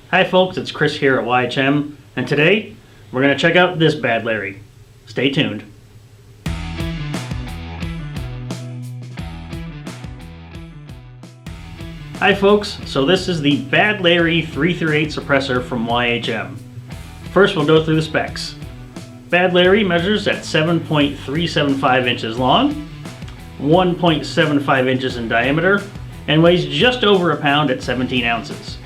Hi folks, it's Chris here at YHM, and today we're going to check out this Bad Larry. Stay tuned. Hi folks, so this is the Bad Larry 338 suppressor from YHM. First we'll go through the specs. Bad Larry measures at 7.375 inches long, 1.75 inches in diameter, and weighs just over a pound at 17 ounces.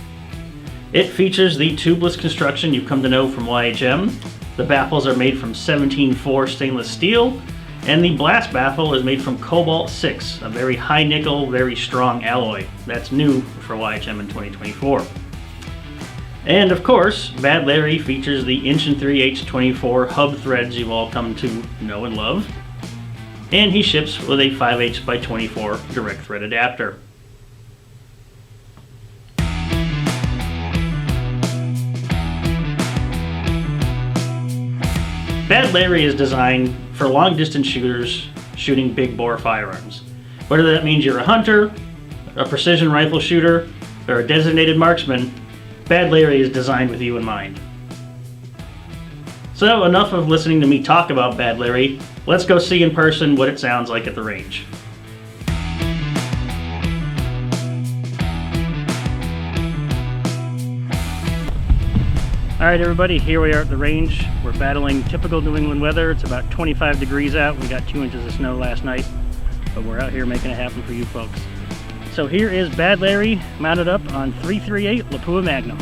It features the tubeless construction you've come to know from YHM. The baffles are made from 17-4 stainless steel, and the blast baffle is made from Colbat 6, a very high nickel, very strong alloy. That's new for YHM in 2024. And of course, Bad Larry features the 1 3/8 hub threads you've all come to know and love. And he ships with a 5/8 by 24 direct thread adapter. Bad Larry is designed for long distance shooters shooting big bore firearms. Whether that means you're a hunter, a precision rifle shooter, or a designated marksman, Bad Larry is designed with you in mind. So enough of listening to me talk about Bad Larry, let's go see in person what it sounds like at the range. Alright everybody, here we are at the range. We're battling typical New England weather. It's about 25 degrees out. We got 2 inches of snow last night, but we're out here making it happen for you folks. So here is Bad Larry mounted up on 338 Lapua Magnum.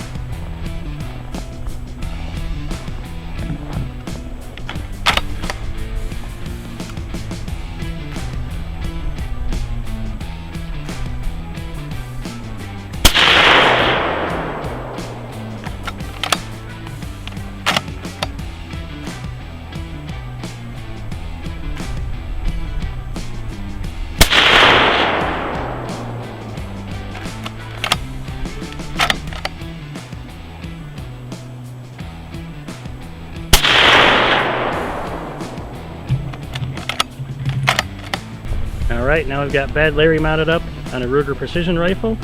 Alright, now we've got Bad Larry mounted up on a Ruger precision rifle,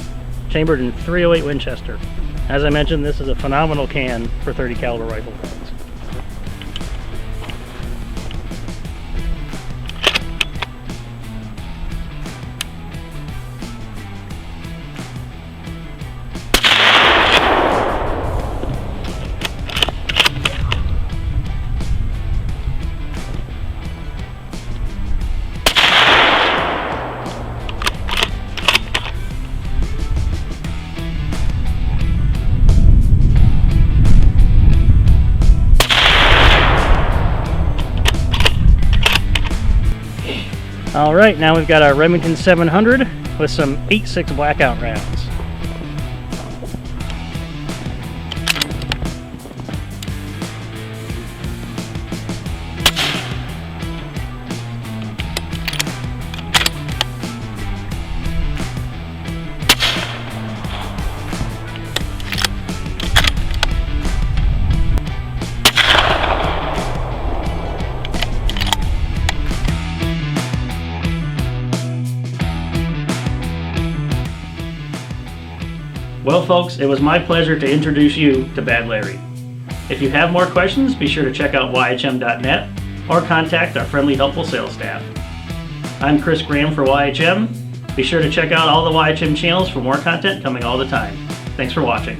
chambered in .308 Winchester. As I mentioned, this is a phenomenal can for 30 caliber rifle rounds. Alright, now we've got our Remington 700 with some 8.6 blackout rounds. Well folks, it was my pleasure to introduce you to Bad Larry. If you have more questions, be sure to check out YHM.net or contact our friendly, helpful sales staff. I'm Chris Graham for YHM. Be sure to check out all the YHM channels for more content coming all the time. Thanks for watching.